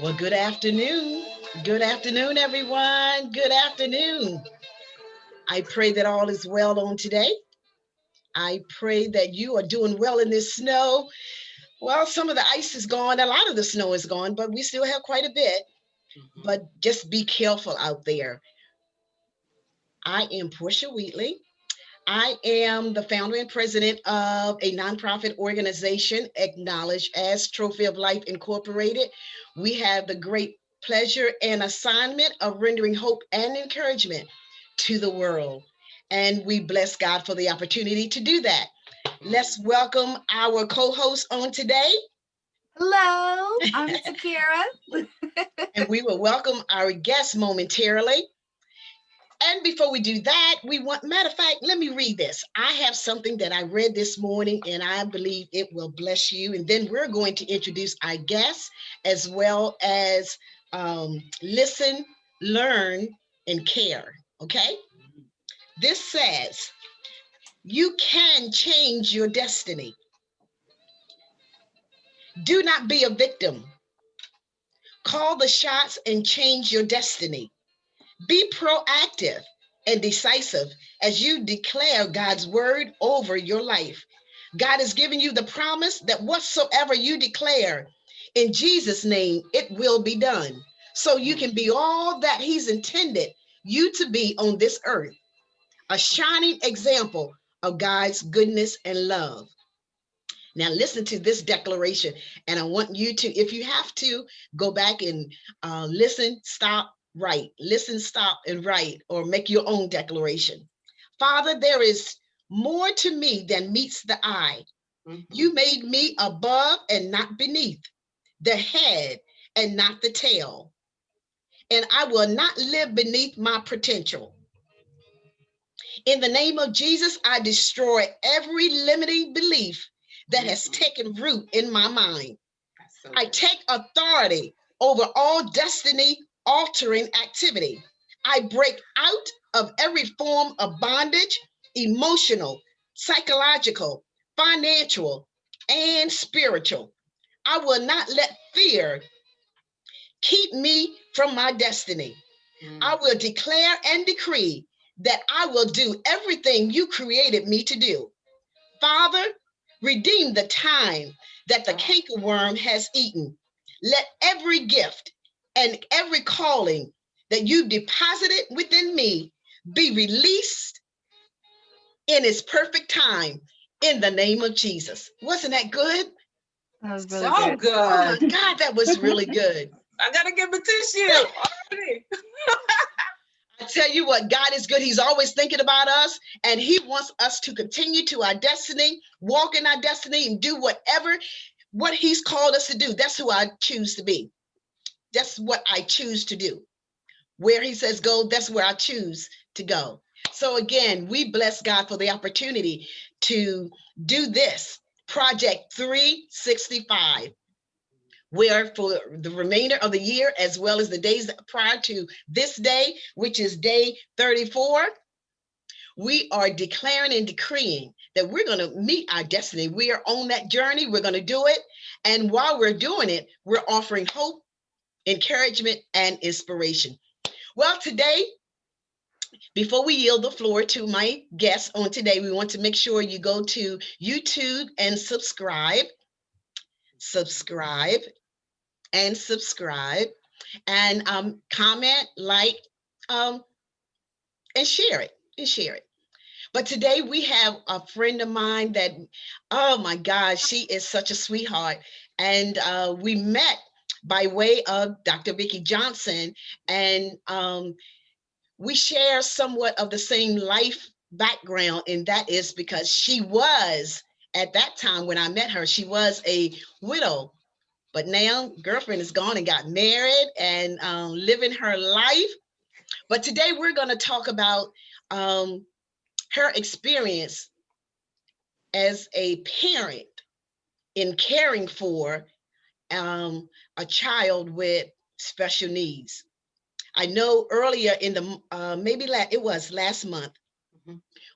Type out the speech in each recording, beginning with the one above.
Well, good afternoon. Good afternoon, everyone. Good afternoon. I pray that all is well on today. I pray that you are doing well in this snow. Well, some of the ice is gone, a lot of the snow is gone, but we still have quite a bit. But just be careful out there. I am Portia Wheatley. I am the founder and president of a nonprofit organization acknowledged as Trophy of Life Incorporated. We have the great pleasure and assignment of rendering hope and encouragement to the world. And we bless God for the opportunity to do that. Let's welcome our co host on today. Hello, I'm Takira. And we will welcome our guest momentarily. And before we do that, matter of fact, let me read this. I have something that I read this morning and I believe it will bless you. And then we're going to introduce our guests as well as listen, learn, and care. Okay? This says, you can change your destiny. Do not be a victim. Call the shots and change your destiny. Be proactive and decisive as you declare God's word over your life. God has given you the promise that whatsoever you declare in Jesus' name, it will be done. So you can be all that He's intended you to be on this earth, a shining example of God's goodness and love. Now, listen to this declaration, and I want you to, if you have to, go back and listen, stop, write, listen, stop, and write, or make your own declaration. Father, there is more to me than meets the eye. You made me above and not beneath, the head and not the tail. And I will not live beneath my potential. In the name of Jesus, I destroy every limiting belief that has taken root in my mind. I take authority over all destiny altering activity. I break out of every form of bondage, emotional, psychological, financial, and spiritual. I will not let fear keep me from my destiny. I will declare and decree that I will do everything you created me to do. Father, redeem the time that the cankerworm has eaten. Let every gift and every calling that you deposited within me be released in its perfect time in the name of Jesus. Wasn't that good? That was really So good. Oh my good. God, that was really good. I gotta give it to you already. I tell you what, God is good. He's always thinking about us, and He wants us to continue to our destiny, walk in our destiny, and do what He's called us to do. That's who I choose to be. That's what I choose to do. Where He says go, that's where I choose to go. So again, we bless God for the opportunity to do this Project 365, where for the remainder of the year, as well as the days prior to this day, which is day 34, we are declaring and decreeing that we're going to meet our destiny. We are on that journey. We're going to do it. And while we're doing it, we're offering hope, encouragement, and inspiration. Well, today, before we yield the floor to my guests on today, we want to make sure you go to YouTube and subscribe, and subscribe, and comment, like, um, and share it, But today we have a friend of mine that, oh my God, she is such a sweetheart. And we met by way of Dr. Vicki Johnson, and we share somewhat of the same life background, and that is because she was, at that time when I met her, she was a widow. But now, girlfriend is gone and got married and living her life. But today we're going to talk about her experience as a parent in caring for a child with special needs. I know earlier in the it was last month,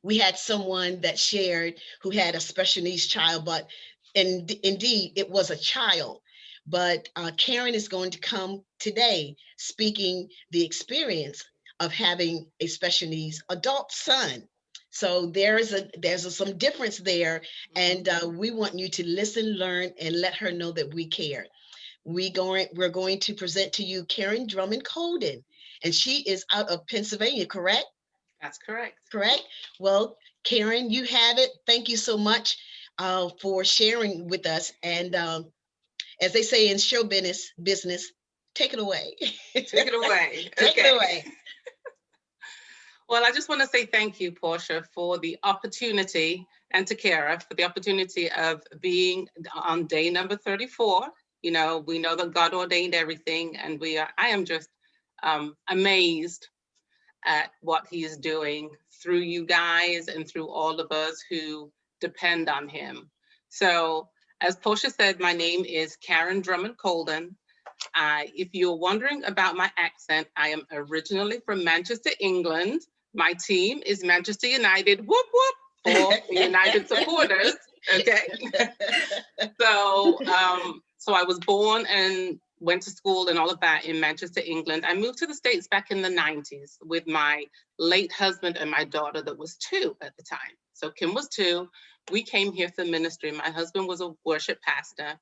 we had someone that shared who had a special needs child, but indeed it was a child. but Caron is going to come today speaking the experience of having a special needs adult son. So there's some difference there, and we want you to listen, learn, and let her know that we care. We're going to present to you Caron Drummond Colden, and she is out of Pennsylvania, correct? That's correct. Correct. Well, Caron, you have it. Thank you so much for sharing with us. And as they say in show business, take it away. Take it away. Take it away. Well, I just want to say thank you, Portia, for the opportunity, and to Kara for the opportunity of being on day number 34. You know, we know that God ordained everything, and I am just amazed at what he is doing through you guys and through all of us who depend on him. So, as Portia said, my name is Caron Drummond Colden. If you're wondering about my accent, I am originally from Manchester, England. My team is Manchester United, whoop, whoop, for the United supporters, okay? So I was born and went to school and all of that in Manchester, England. I moved to the States back in the 90s with my late husband and my daughter that was 2 at the time. So Kim was 2. We came here for ministry. My husband was a worship pastor,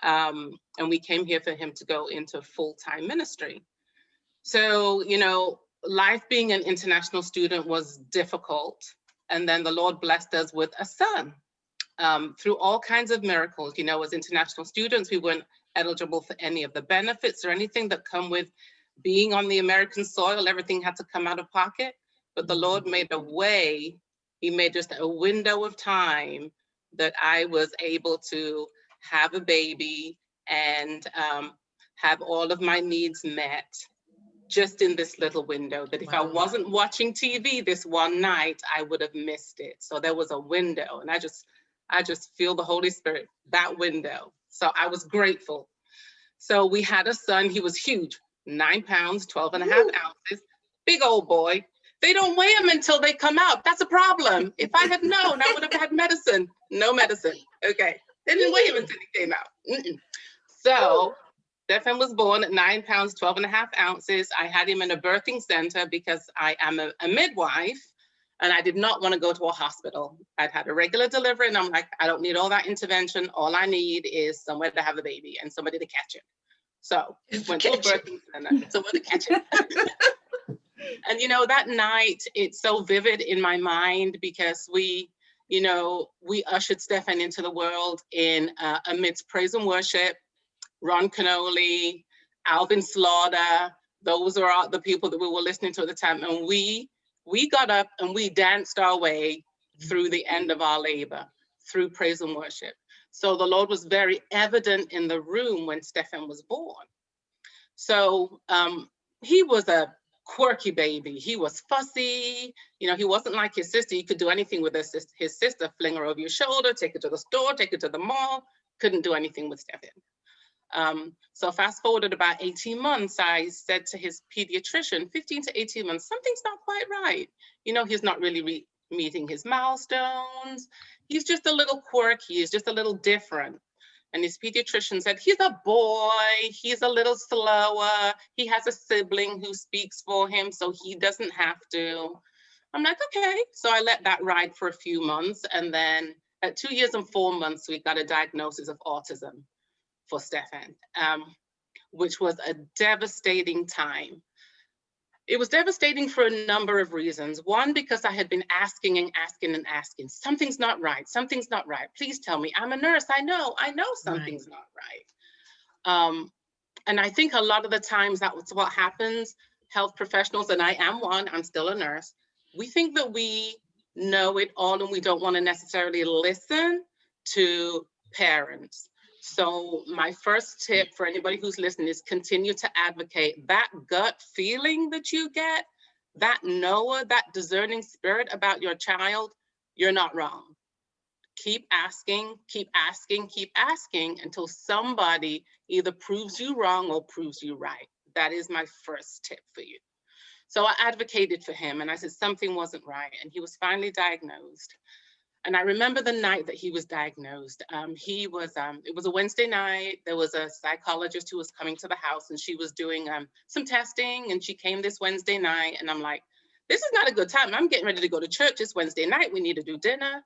and we came here for him to go into full-time ministry. So, you know, life being an international student was difficult. And then the Lord blessed us with a son through all kinds of miracles. You know, as international students, we weren't eligible for any of the benefits or anything that come with being on the American soil. Everything had to come out of pocket. But the Lord made a way. He made just a window of time that I was able to have a baby and have all of my needs met just in this little window, that if I wasn't watching TV this one night, I would have missed it. So there was a window, and I just feel the Holy Spirit, that window. So I was grateful. So we had a son. He was huge, 9 pounds, 12 and a half ounces, big old boy. They don't weigh him until they come out. That's a problem. If I had known, I would have had medicine. No medicine. Okay. They didn't weigh him until he came out. So Stefan was born at 9 pounds, 12 and a half ounces. I had him in a birthing center because I am a midwife, and I did not want to go to a hospital. I'd had a regular delivery, and I'm like, I don't need all that intervention. All I need is somewhere to have a baby and somebody to catch it. So went to a birthing center, somewhere to catch it. And, you know, that night, it's so vivid in my mind because we ushered Stefan into the world in amidst praise and worship. Ron Canoli, Alvin Slaughter, those are the people that we were listening to at the time. And we got up and we danced our way through the end of our labor, through praise and worship. So the Lord was very evident in the room when Stefan was born. So he was a quirky baby. He was fussy. You know, he wasn't like his sister. You could do anything with his sister, fling her over your shoulder, take her to the store, take her to the mall. Couldn't do anything with Stefan. So fast forwarded about 18 months, I said to his pediatrician, 15 to 18 months, something's not quite right. You know, he's not really meeting his milestones. He's just a little quirky. He's just a little different. And his pediatrician said, he's a boy. He's a little slower. He has a sibling who speaks for him, so he doesn't have to. I'm like, okay. So I let that ride for a few months. And then at 2 years and 4 months, we got a diagnosis of autism for Stefan, which was a devastating time. It was devastating for a number of reasons. One, because I had been asking and asking and asking, something's not right, something's not right. Please tell me, I'm a nurse, I know something's not right. And I think a lot of the times that was what happens. Health professionals, and I am one, I'm still a nurse, we think that we know it all and we don't want to necessarily listen to parents. So my first tip for anybody who's listening is continue to advocate that gut feeling that you get, that knower, that discerning spirit about your child. You're not wrong. Keep asking, keep asking, keep asking until somebody either proves you wrong or proves you right. That is my first tip for you. So I advocated for him and I said something wasn't right, and he was finally diagnosed. And I remember the night that he was diagnosed. It was a Wednesday night. There was a psychologist who was coming to the house, and she was doing some testing, and she came this Wednesday night, and I'm like, this is not a good time. I'm getting ready to go to church. It's Wednesday night. We need to do dinner.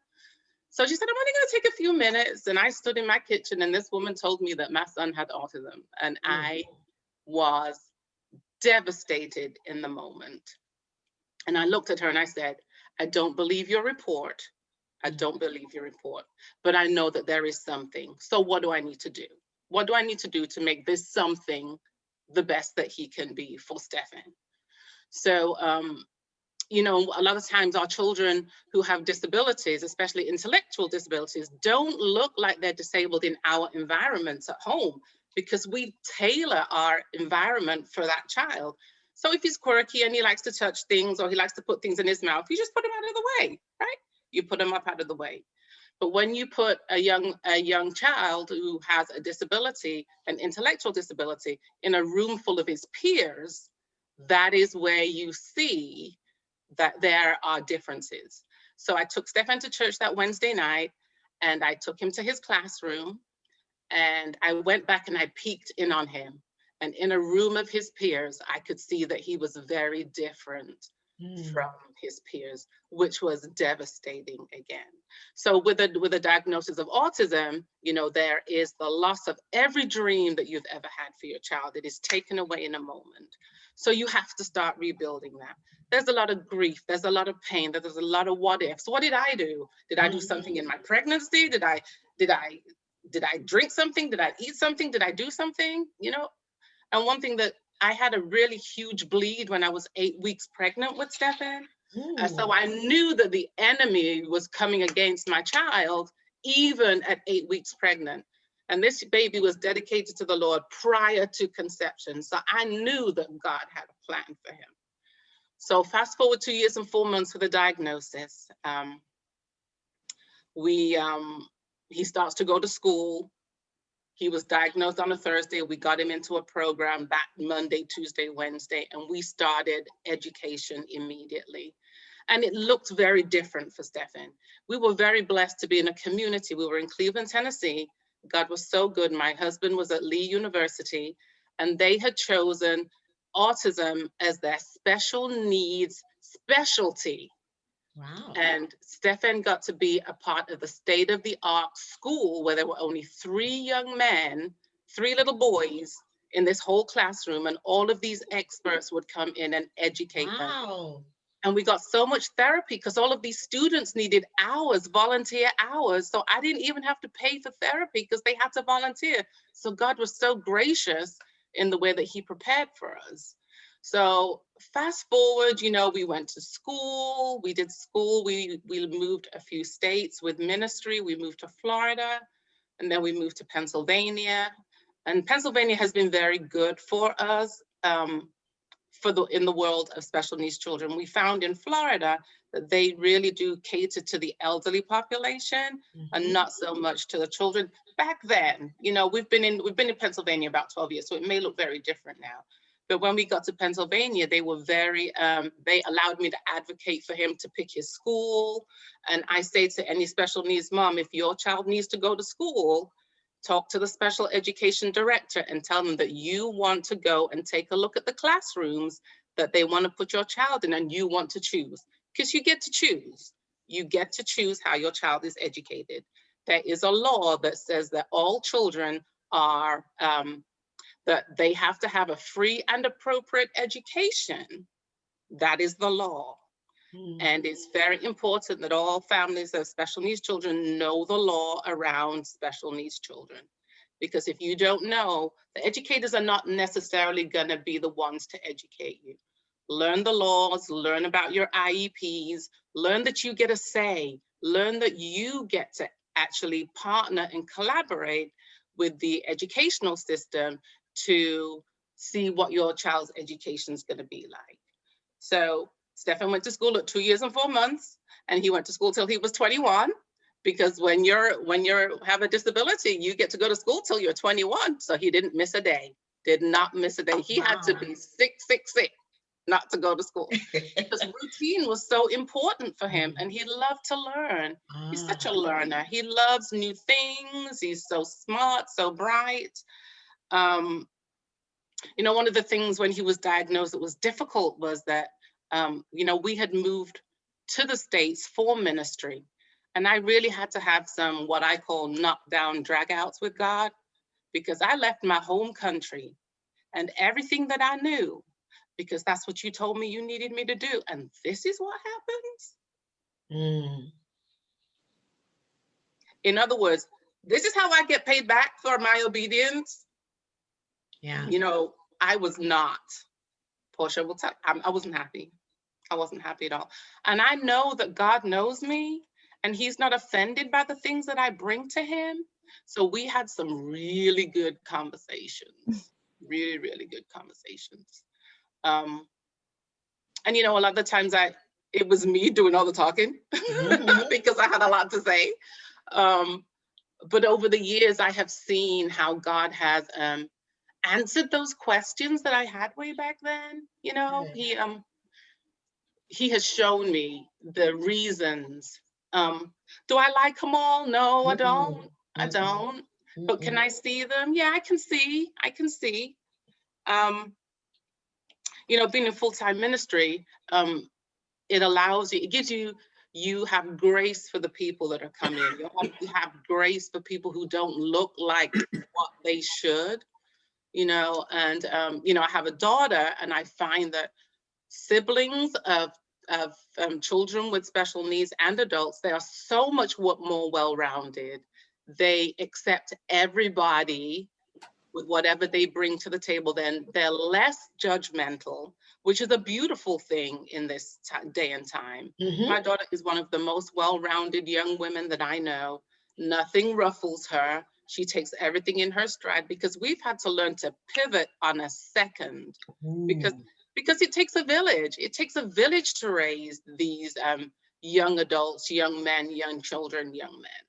So she said, I'm only going to take a few minutes. And I stood in my kitchen, and this woman told me that my son had autism, and I was devastated in the moment. And I looked at her and I said, I don't believe your report. I don't believe your report, but I know that there is something. So what do I need to do? What do I need to do to make this something the best that he can be for Stefan? So, you know, a lot of times our children who have disabilities, especially intellectual disabilities, don't look like they're disabled in our environments at home, because we tailor our environment for that child. So if he's quirky and he likes to touch things, or he likes to put things in his mouth, you just put him out of the way, right? You put them up out of the way. But when you put a young child who has a disability, an intellectual disability, in a room full of his peers, that is where you see that there are differences. So I took Stefan to church that Wednesday night, and I took him to his classroom, and I went back and I peeked in on him. And in a room of his peers, I could see that he was very different from his peers, which was devastating again. So with a diagnosis of autism, you know, there is the loss of every dream that you've ever had for your child. It is taken away in a moment. So you have to start rebuilding that. There's a lot of grief, there's a lot of pain, there's a lot of what ifs. What did I do? Did I do something in my pregnancy? Did I drink something? Did I eat something? Did I do something? You know, and one thing that I had a really huge bleed when I was 8 weeks pregnant with Stefan. So I knew that the enemy was coming against my child, even at 8 weeks pregnant. And this baby was dedicated to the Lord prior to conception. So I knew that God had a plan for him. So fast forward 2 years and 4 months for the diagnosis. He starts to go to school. He was diagnosed on a Thursday. We got him into a program back Monday, Tuesday, Wednesday, and we started education immediately. And it looked very different for Stefan. We were very blessed to be in a community. We were in Cleveland, Tennessee. God was so good. My husband was at Lee University, and they had chosen autism as their special needs specialty. Wow. And Stefan got to be a part of the state-of-the-art school where there were only 3 young men, 3 little boys in this whole classroom, and all of these experts would come in and educate them. And we got so much therapy because all of these students needed hours, volunteer hours. So I didn't even have to pay for therapy because they had to volunteer. So God was so gracious in the way that he prepared for us. So fast forward, you know, we went to school, we did school, we moved a few states with ministry, we moved to Florida, and then we moved to Pennsylvania. And Pennsylvania has been very good for us in the world of special needs children. We found in Florida that they really do cater to the elderly population and not so much to the children. Back then, you know, we've been in Pennsylvania about 12 years, so it may look very different now. But when we got to Pennsylvania, they were very, they allowed me to advocate for him to pick his school. And I say to any special needs mom, if your child needs to go to school, talk to the special education director and tell them that you want to go and take a look at the classrooms that they want to put your child in, and you want to choose, because you get to choose. You get to choose how your child is educated. There is a law that says that all children are, that they have to have a free and appropriate education. That is the law. And it's very important that all families of special needs children know the law around special needs children. Because if you don't know, the educators are not necessarily going to be the ones to educate you. Learn the laws, learn about your IEPs, learn that you get a say, learn that you get to actually partner and collaborate with the educational system to see what your child's education is going to be like. So Stefan went to school at 2 years and 4 months, and he went to school till he was 21, because when you have a disability, you get to go to school till you're 21. So he didn't miss a day, did not miss a day. He had to be sick. not to go to school because routine was so important for him, and he loved to learn. He's such a learner. He loves new things. He's so smart, so bright. Um, one of the things when he was diagnosed that was difficult was that, we had moved to the States for ministry. And I really had to have some what I call knockdown dragouts with God, because I left my home country and everything that I knew, because that's what you told me you needed me to do. And this is what happens. In other words, this is how I get paid back for my obedience. Yeah. I was not, Portia will tell, I wasn't happy. I wasn't happy at all. And I know that God knows me, and he's not offended by the things that I bring to him. So we had some really good conversations, really, really good conversations. And a lot of the times it was me doing all the talking because I had a lot to say. But over the years, I have seen how God has answered those questions that I had way back then. He has shown me the reasons. Do I like them all? No, I don't. I don't. But can I see them? Yeah, I can see. Being in full-time ministry, it gives you have grace for the people that are coming. You have grace for people who don't look like what they should, and I have a daughter, and I find that siblings of children with special needs and adults, they are so much more well-rounded. They accept everybody with whatever they bring to the table. Then they're less judgmental, which is a beautiful thing in this day and time. My daughter is one of the most well-rounded young women that I know. Nothing ruffles her. She takes everything in her stride, because we've had to learn to pivot on a second, because it takes a village. It takes a village to raise these young adults, young men, young children, young men.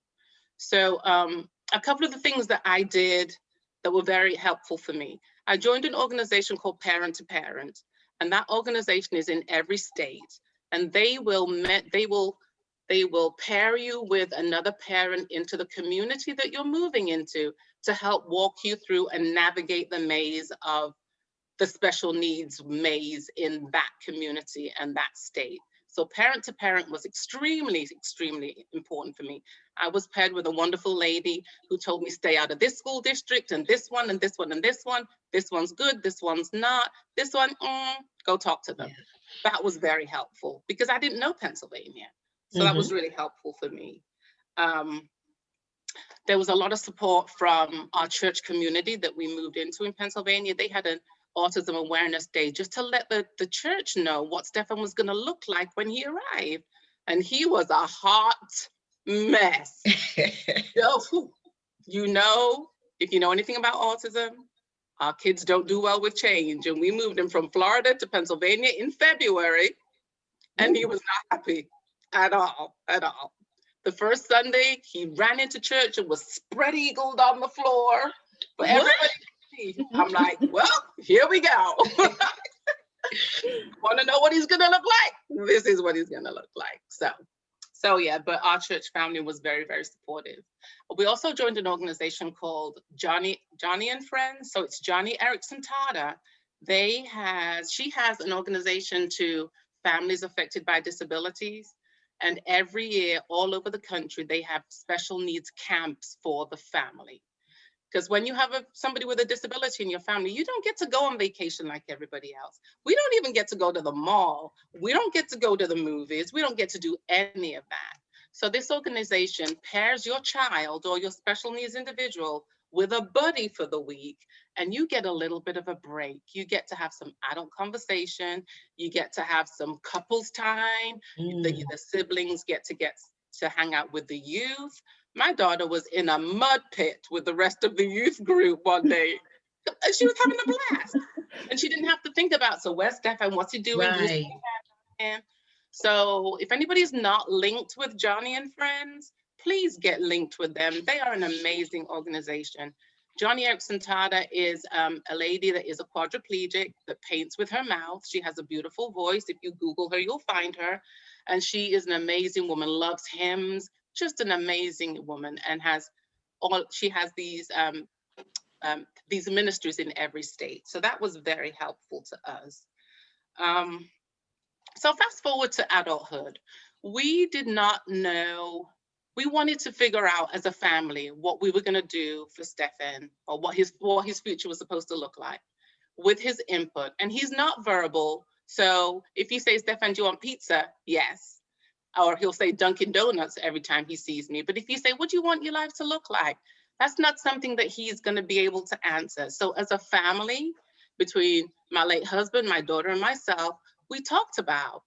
So a couple of the things that I did that were very helpful for me. I joined an organization called Parent to Parent, and that organization is in every state, and they will pair you with another parent into the community that you're moving into to help walk you through and navigate the maze of the special needs maze in that community and that state. So parent to parent was extremely, extremely important for me. I was paired with a wonderful lady who told me, stay out of this school district and this one and this one and this one. This one's good, this one's not. This one, go talk to them. Yeah. That was very helpful because I didn't know Pennsylvania. So that was really helpful for me. There was a lot of support from our church community that we moved into in Pennsylvania. They had an Autism Awareness Day just to let the church know what Stefan was going to look like when he arrived. And he was a hot mess. If you know anything about autism, our kids don't do well with change. And we moved him from Florida to Pennsylvania in February, and he was not happy at all. The first Sunday, he ran into church and was spread-eagled on the floor for everybody to see. I'm like, well, here we go. Want to know what he's going to look like? This is what he's going to look like. So yeah, but our church family was very, very supportive. We also joined an organization called Johnny and Friends. So it's Johnny Erickson Tata. She has an organization to families affected by disabilities. And every year, all over the country, they have special needs camps for the family. Because when you have somebody with a disability in your family, you don't get to go on vacation like everybody else. We don't even get to go to the mall. We don't get to go to the movies. We don't get to do any of that. So this organization pairs your child or your special needs individual with a buddy for the week, and you get a little bit of a break. You get to have some adult conversation. You get to have some couples time. The siblings get to hang out with the youth. My daughter was in a mud pit with the rest of the youth group one day. She was having a blast. And she didn't have to think about, so where's Stefan? What's he doing? Right. So if anybody's not linked with Johnny and Friends, please get linked with them. They are an amazing organization. Johnny Erickson Tada is a lady that is a quadriplegic that paints with her mouth. She has a beautiful voice. If you Google her, you'll find her. And she is an amazing woman, loves hymns, just an amazing woman, and she has these ministries in every state. So that was very helpful to us. So fast forward to adulthood. We did not know, we wanted to figure out as a family what we were going to do for Stefan, or what his future was supposed to look like with his input. And he's not verbal. So if you say, Stefan, do you want pizza? Yes. Or he'll say Dunkin' Donuts every time he sees me. But if you say, what do you want your life to look like? That's not something that he's going to be able to answer. So as a family, between my late husband, my daughter, and myself, we talked about,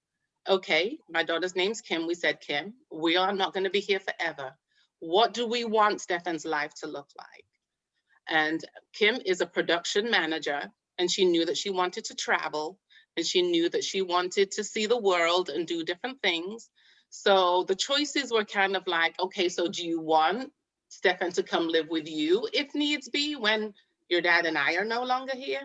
okay, my daughter's name's Kim. We said, Kim, we are not going to be here forever. What do we want Stefan's life to look like? And Kim is a production manager, and she knew that she wanted to travel, and she knew that she wanted to see the world and do different things. So the choices were kind of like, okay, so do you want Stefan to come live with you if needs be when your dad and I are no longer here?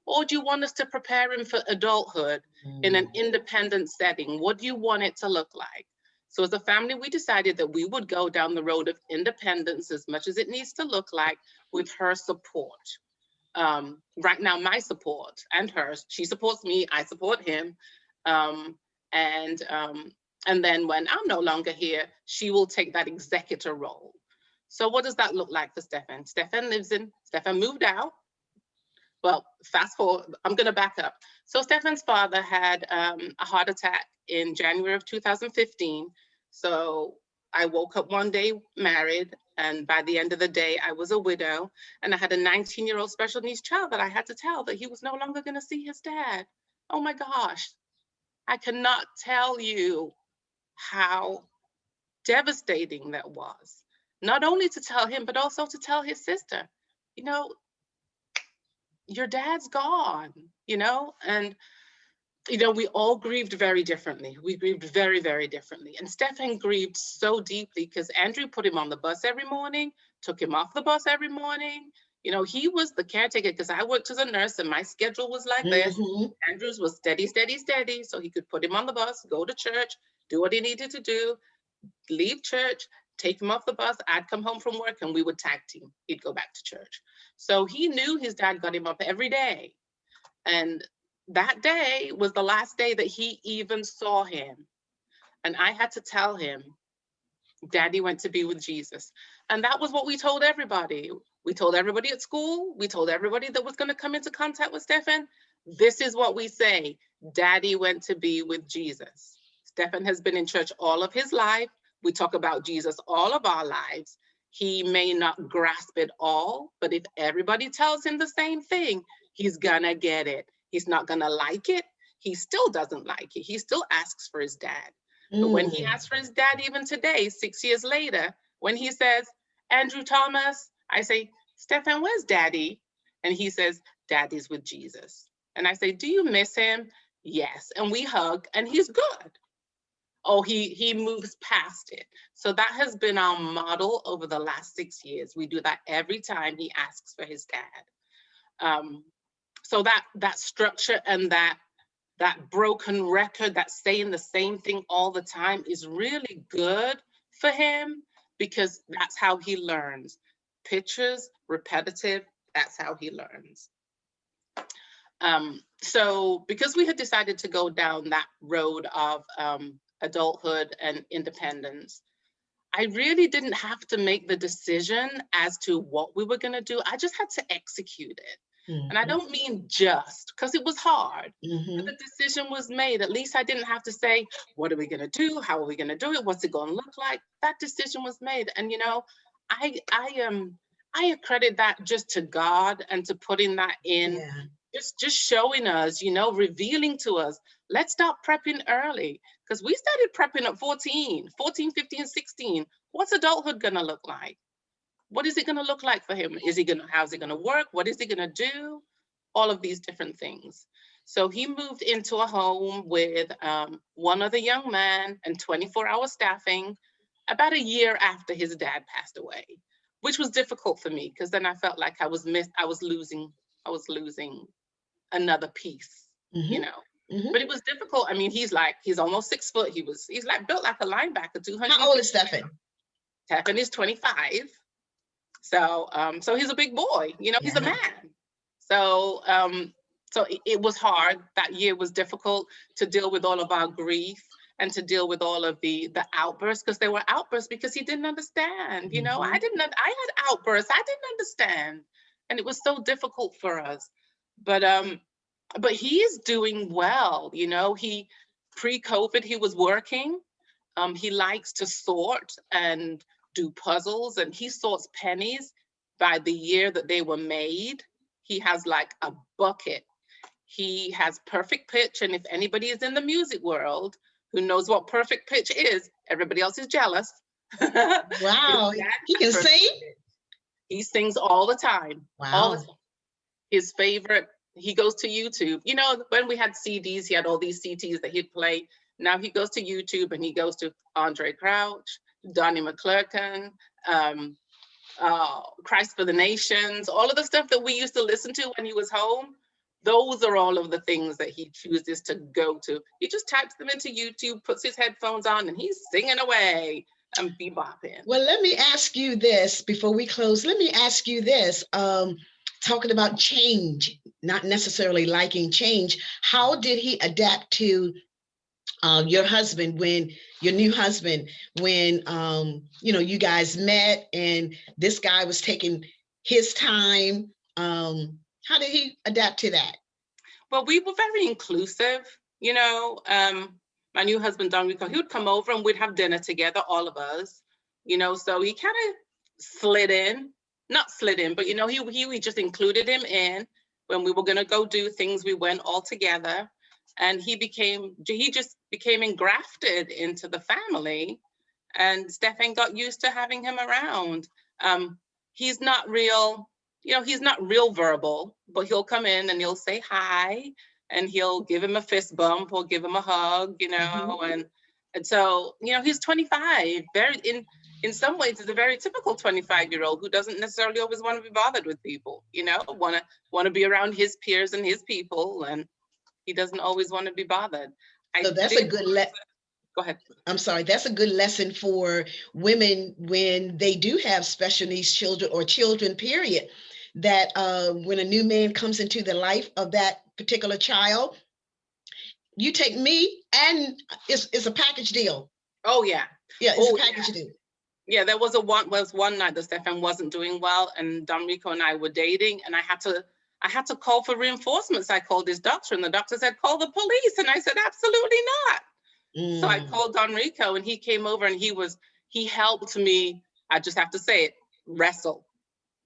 Or do you want us to prepare him for adulthood in an independent setting? What do you want it to look like? So as a family, we decided that we would go down the road of independence as much as it needs to look like, with her support. Right now, my support and hers, she supports me, I support him. And then when I'm no longer here, she will take that executor role. So what does that look like for Stefan? Stefan moved out. Well, fast forward, I'm going to back up. So Stefan's father had a heart attack in January of 2015. So I woke up one day married, and by the end of the day, I was a widow, and I had a 19-year-old special needs child that I had to tell that he was no longer going to see his dad. Oh my gosh, I cannot tell you how devastating that was. Not only to tell him, but also to tell his sister, you know, your dad's gone, and we all grieved very differently. We grieved very, very differently. And Stefan grieved so deeply because Andrew put him on the bus every morning, took him off the bus every morning. He was the caretaker because I worked as a nurse and my schedule was like this. Andrew's was steady, steady, steady. So he could put him on the bus, go to church, do what he needed to do, leave church, take him off the bus. I'd come home from work and we would tag team. He'd go back to church. So he knew his dad got him up every day. And that day was the last day that he even saw him. And I had to tell him, Daddy went to be with Jesus. And that was what we told everybody. We told everybody at school. We told everybody that was going to come into contact with Stefan. This is what we say. Daddy went to be with Jesus. Stefan has been in church all of his life. We talk about Jesus all of our lives. He may not grasp it all, but if everybody tells him the same thing, he's gonna get it. He's not gonna like it. He still doesn't like it. He still asks for his dad. But when he asks for his dad, even today, 6 years later, when he says, Andrew Thomas, I say, Stefan, where's Daddy? And he says, Daddy's with Jesus. And I say, do you miss him? Yes. And we hug and he's good. Oh, he moves past it. So that has been our model over the last 6 years. We do that every time he asks for his dad. So that structure and that broken record, that saying the same thing all the time is really good for him because that's how he learns. Pictures, repetitive, that's how he learns. So because we had decided to go down that road of adulthood and independence, I really didn't have to make the decision as to what we were going to do. I just had to execute it. And I don't mean just, because it was hard. But the decision was made. At least I didn't have to say, what are we going to do? How are we going to do it? What's it going to look like? That decision was made. And, I accredit that just to God and to putting that in. Yeah. Just showing us, revealing to us, let's start prepping early. Because we started prepping at 14, 15, 16. What's adulthood going to look like? What is it going to look like for him? How's it going to work? What is he going to do? All of these different things. So he moved into a home with one other young man and 24-hour staffing about a year after his dad passed away. which was difficult for me because then I felt like I was losing another piece, you know. But it was difficult. I mean, he's almost 6 foot. He's like built like a linebacker, 200. How old is Stephen? Stephen is 25. So so he's a big boy, you know, he's a man. So so it was hard. That year was difficult to deal with all of our grief and to deal with all of the outbursts, because there were outbursts because he didn't understand, you know. I had outbursts. I didn't understand. And it was so difficult for us. But he is doing well, you know. He pre-COVID, he was working. He likes to sort and do puzzles, and he sorts pennies by the year that they were made. He has like a bucket. He has perfect pitch, and if anybody is in the music world who knows what perfect pitch is, everybody else is jealous. Wow, he can sing? He sings all the time. Wow. All the time. His favorite, he goes to YouTube. You know, when we had CDs, he had all these CDs that he'd play. Now he goes to YouTube and he goes to Andre Crouch, Donnie McClurkin, Christ for the Nations, all of the stuff that we used to listen to when he was home. Those are all of the things that he chooses to go to. He just types them into YouTube, puts his headphones on, and he's singing away and bebopping. Well, let me ask you this before we close. Let me ask you this. Talking about change, not necessarily liking change, how did he adapt to your husband, when your new husband, when you know, you guys met and this guy was taking his time? How did he adapt to that? Well, we were very inclusive, you know. My new husband, Don Rico, he would come over and we'd have dinner together, all of us, you know. So he kind of not slid in, but, you know, we just included him in. When we were going to go do things, we went all together. And he just became engrafted into the family. And Stephen got used to having him around. He's not real, you know, he's not real verbal, but he'll come in and he'll say hi, and he'll give him a fist bump or give him a hug, you know. And so, you know, he's 25. In some ways, it's a very typical 25-year-old who doesn't necessarily always want to be bothered with people, you know, want to be around his peers and his people, and he doesn't always want to be bothered. So that's a good Go ahead. I'm sorry. That's a good lesson for women when they do have special needs children or children, period, that when a new man comes into the life of that particular child, you take me, and it's a package deal. Oh, yeah. Yeah, it's a package deal. Yeah, there was one night that Stephen wasn't doing well, and Don Rico and I were dating, and I had to call for reinforcements. I called his doctor, and the doctor said, call the police. And I said, absolutely not. So I called Don Rico, and he came over, and he helped me, I just have to say it, wrestle,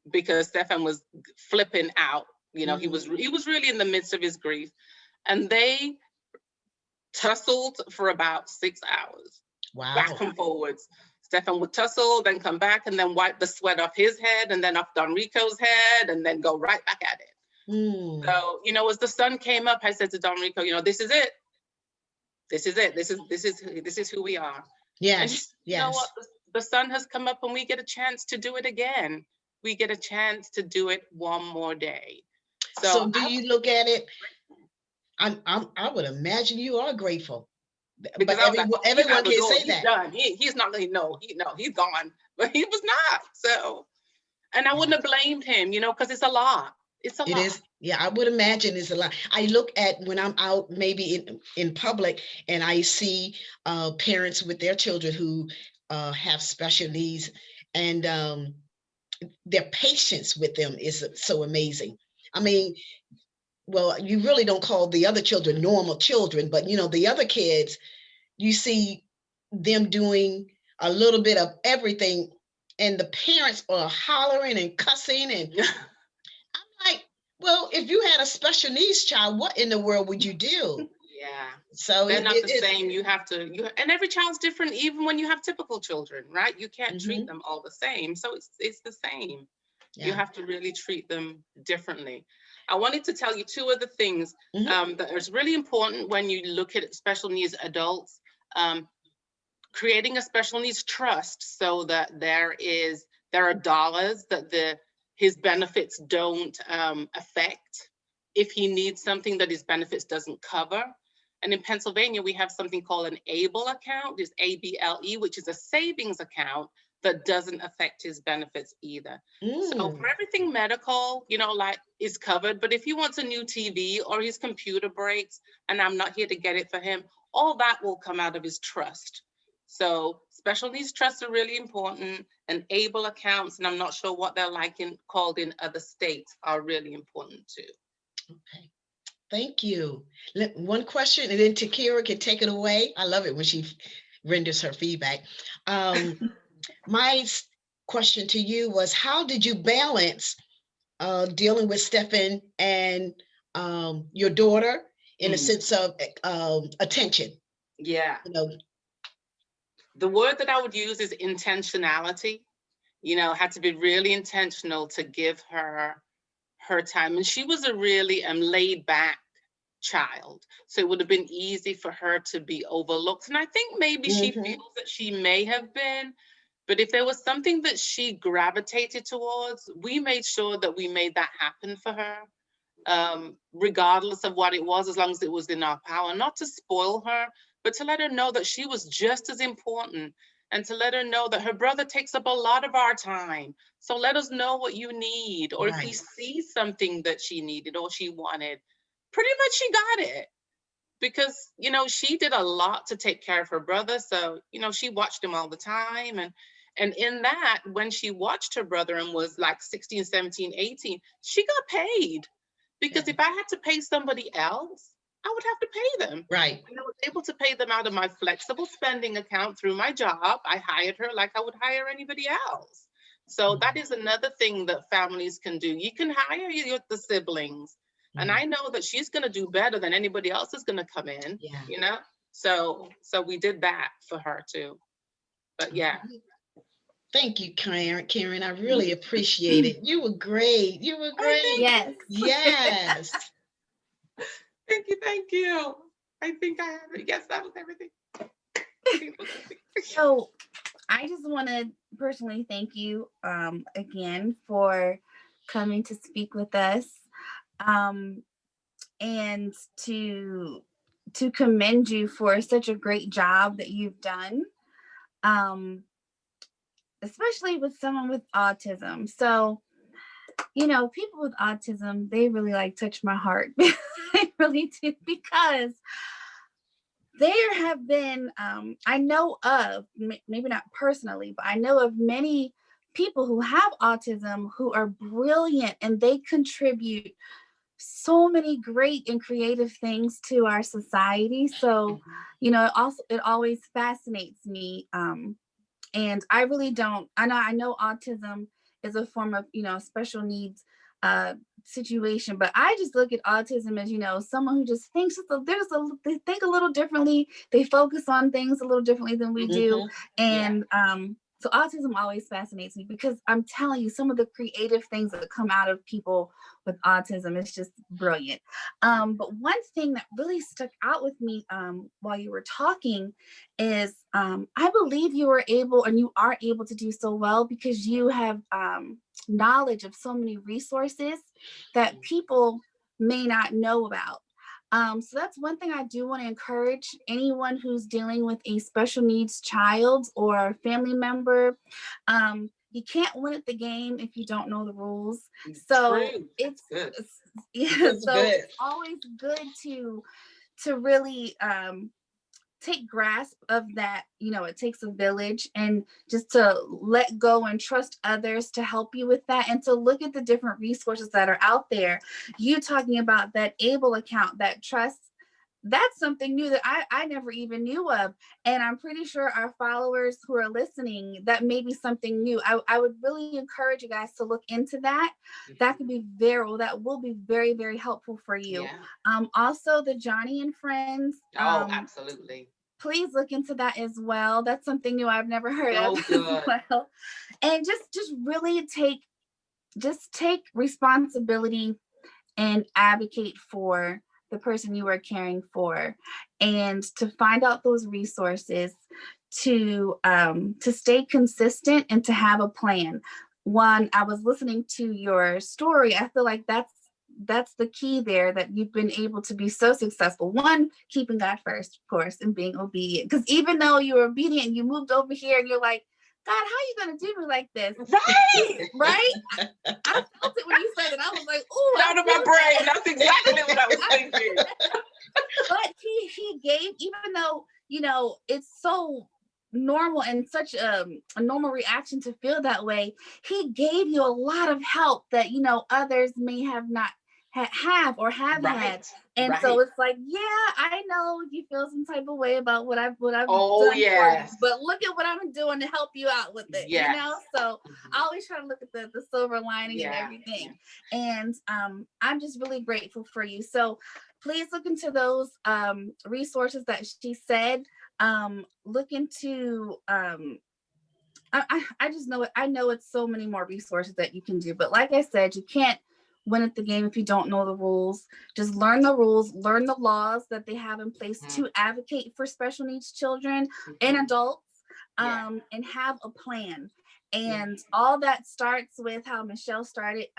because Stephen was flipping out. You know, he was really in the midst of his grief. And they tussled for about 6 hours. Wow. Back and forwards. Stephen would tussle, then come back, and then wipe the sweat off his head, and then off Don Rico's head, and then go right back at it. So, you know, as the sun came up, I said to Don Rico, you know, this is it. This is it. This is who we are. Yes. You know what? The sun has come up, and we get a chance to do it again. We get a chance to do it one more day. So do you look at it? I would imagine you are grateful. Because everyone can say that. Done. He's not going to know. He's gone. But he was not. So, and I wouldn't have blamed him, you know, because it's a lot. It's a lot. It is. Yeah, I would imagine it's a lot. I look at when I'm out maybe in public, and I see parents with their children who have special needs, and their patience with them is so amazing. I mean, well, you really don't call the other children normal children, but, you know, the other kids, you see them doing a little bit of everything, and the parents are hollering and cussing, and I'm like, well, if you had a special needs child, what in the world would you do? Yeah. So they're not the same. You have to, and every child's different, even when you have typical children, right? You can't treat them all the same. So it's the same. Yeah. You have to really treat them differently. I wanted to tell you two other things that is really important when you look at special needs adults. Creating a special needs trust, so that there is There are dollars that his benefits don't affect if he needs something that his benefits doesn't cover. And in Pennsylvania, we have something called an ABLE account, is ABLE, which is a savings account that doesn't affect his benefits either. So for everything medical, like is covered. But if he wants a new TV or his computer breaks and I'm not here to get it for him, all that will come out of his trust. So special needs trusts are really important, and ABLE accounts, and I'm not sure what they're called in other states, are really important too. Okay. Thank you. One question, and then Takira can take it away. I love it when she renders her feedback. My question to you was, how did you balance dealing with Stephen and your daughter in a sense of attention? Yeah. The word that I would use is intentionality. Had to be really intentional to give her time. And she was a really laid back child. So it would have been easy for her to be overlooked. And I think maybe she feels that she may have been, but if there was something that she gravitated towards, we made sure that we made that happen for her, regardless of what it was, as long as it was in our power, not to spoil her, but to let her know that she was just as important, and to let her know that her brother takes up a lot of our time. So let us know what you need, or if we see something that she needed or she wanted, pretty much she got it. Because, she did a lot to take care of her brother. So, she watched him all the time. And in that, when she watched her brother and was like 16, 17, 18, she got paid. Because if I had to pay somebody else, I would have to pay them. Right. And I was able to pay them out of my flexible spending account through my job. I hired her like I would hire anybody else. So that is another thing that families can do. You can hire the siblings. And I know that she's going to do better than anybody else is going to come in, So we did that for her too. But yeah. Thank you, Karen. I really appreciate it. You were great. You were great. Yes. Yes. Thank you. I think I have it. Yes, that was everything. So I just want to personally thank you again for coming to speak with us, and to commend you for such a great job that you've done, especially with someone with autism. So, people with autism, they really touch my heart. They really do, because there have been, I know of, maybe not personally, but I know of many people who have autism who are brilliant, and they contribute so many great and creative things to our society. So, it always fascinates me. And I really don't, I know autism is a form of, special needs situation, but I just look at autism as, someone who just thinks they think a little differently. They focus on things a little differently than we do. And so autism always fascinates me, because I'm telling you, some of the creative things that come out of people with autism is just brilliant. But one thing that really stuck out with me while you were talking is I believe you are able to do so well because you have knowledge of so many resources that people may not know about. So that's one thing I do want to encourage anyone who's dealing with a special needs child or family member. You can't win at the game if you don't know the rules. So it's always good to really take grasp of that. It takes a village, and just to let go and trust others to help you with that, and to look at the different resources that are out there. You talking about that ABLE account, that trust, that's something new that I never even knew of. And I'm pretty sure our followers who are listening, that may be something new. I would really encourage you guys to look into that. That will be very, very helpful for you. Also the Johnny and Friends. Absolutely. Please look into that as well. That's something new I've never heard of as well. And just really take responsibility and advocate for the person you are caring for, and to find out those resources, to stay consistent and to have a plan. One, I was listening to your story. I feel like that's the key there, that you've been able to be so successful. One, keeping God first, of course, and being obedient. Because even though you were obedient, you moved over here and you're like, God, how are you going to do me like this? Right. Right? I felt it when you said it. I was like, ooh. Out of my brain. That's exactly what I was thinking. But he gave, even though, you know, it's so normal and such a normal reaction to feel that way, he gave you a lot of help that, you know, others may have not have Right. had. And so it's like, yeah, I know you feel some type of way about what I've Oh, done for you, but look at what I'm doing to help you out with it. You know, so I always try to look at the silver lining and everything. And I'm just really grateful for you. So please look into those resources that she said. Look into I just know it. I know it's so many more resources that you can do, but like I said, you can't win at the game if you don't know the rules. Just learn the rules, learn the laws that they have in place to advocate for special needs children and adults, and have a plan. And all that starts with how Michelle stated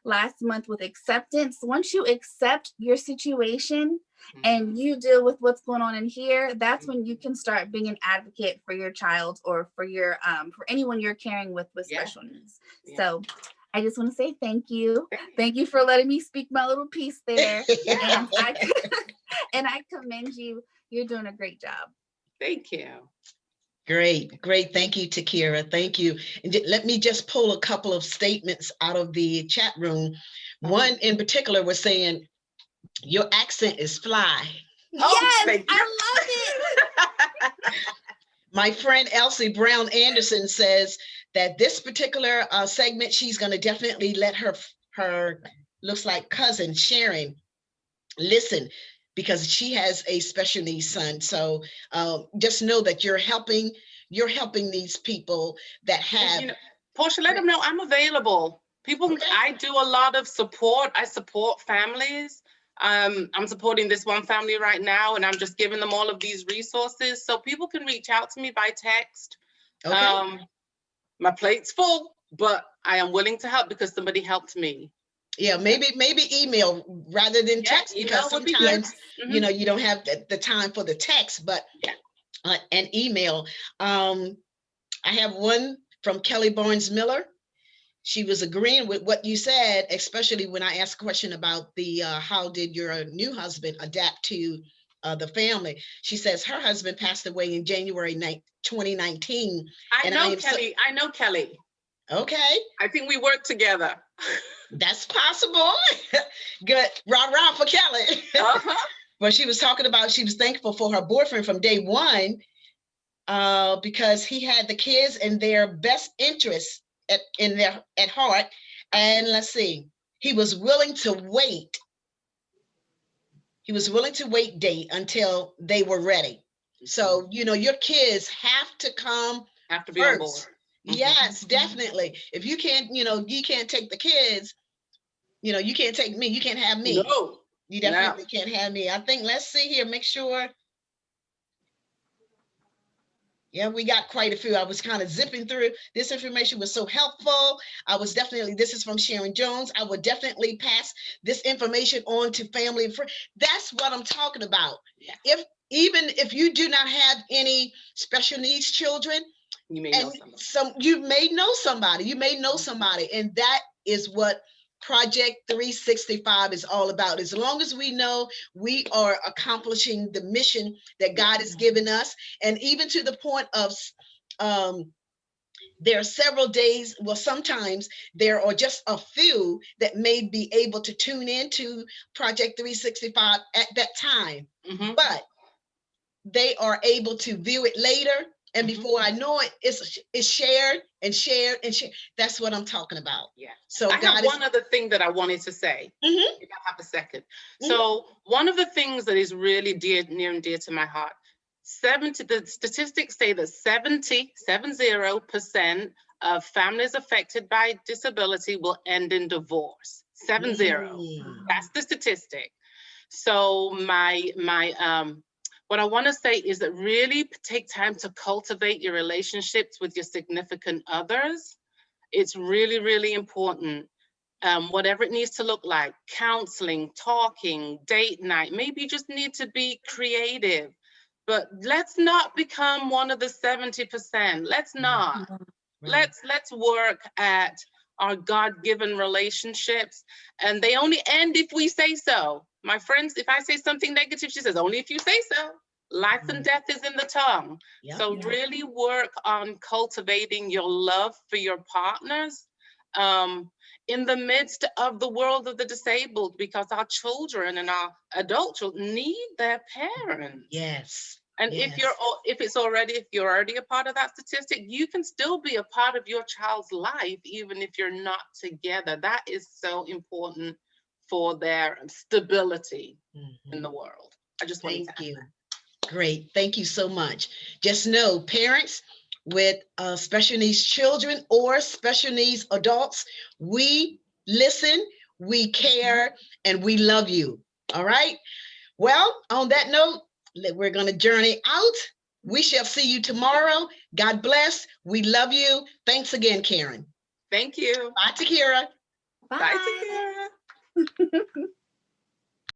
last month, with acceptance. Once you accept your situation and you deal with what's going on in here, that's when you can start being an advocate for your child, or for your for anyone you're caring with special needs. So I just want to say thank you. Thank you for letting me speak my little piece there. And I commend you. You're doing a great job. Thank you. Great. Thank you, Takira. Thank you. And let me just pull a couple of statements out of the chat room. One in particular was saying, your accent is fly. Yes, I love it. My friend Elsie Brown Anderson says that this particular segment, she's going to definitely let her looks like cousin Sharon listen, because she has a special needs son. So just know that you're helping these people that have. You know, Portia, let them know I'm available. People, I do a lot of support. I support families. I'm supporting this one family right now, and I'm just giving them all of these resources, so people can reach out to me by text. My plate's full, but I am willing to help because somebody helped me. Yeah, maybe email rather than text, because sometimes you know, you don't have the time for the text, but an email. I have one from Kelly Barnes Miller. She was agreeing with what you said, especially when I asked a question about the how did your new husband adapt to the family. She says her husband passed away in January 2019. I know Kelly. Okay. I think we worked together. That's possible. Good. Rah for Kelly. But she was talking about, she was thankful for her boyfriend from day one, because he had the kids and their best interests at heart. And let's see, he was willing to wait. He was willing to wait date until they were ready. So, you know, your kids have to come have to be on board. Yes, definitely. If you can't, you know, you can't take the kids, you know, you can't take me, you can't have me. No. You definitely can't have me. I think, let's see here, make sure. Yeah, we got quite a few. I was kind of zipping through. This information was so helpful. This is from Sharon Jones. I would definitely pass this information on to family and friends. That's what I'm talking about. Yeah. Even if you do not have any special needs children, you may know somebody. You may know somebody. And that is what Project 365 is all about. As long as we know we are accomplishing the mission that God has given us, and even to the point of there are several days, well, sometimes there are just a few that may be able to tune into Project 365 at that time, but they are able to view it later. And before I know it, it's shared and shared and shared. That's what I'm talking about. Yeah. So I have one other thing that I wanted to say. If I have a second. So one of the things that is really near and dear to my heart, the statistics say that 70% of families affected by disability will end in divorce. 70. That's the statistic. So my What I want to say is that really take time to cultivate your relationships with your significant others. It's really, really important. Whatever it needs to look like, counseling, talking, date night, maybe you just need to be creative, but let's not become one of the 70%. Let's not. Right. Let's work at our God-given relationships, and they only end if we say so. My friends, if I say something negative, she says, only if you say so. Life and death is in the tongue. Yep. So really work on cultivating your love for your partners in the midst of the world of the disabled, because our children and our adult children need their parents. Yes. And if you're already a part of that statistic, you can still be a part of your child's life, even if you're not together. That is so important for their stability in the world. I just want to thank you. Great. Thank you so much. Just know, parents with special needs children or special needs adults, we listen, we care, and we love you. All right. Well, on that note, we're going to journey out. We shall see you tomorrow. God bless. We love you. Thanks again, Caron. Thank you. Bye, Takira. Bye. Bye, Takira.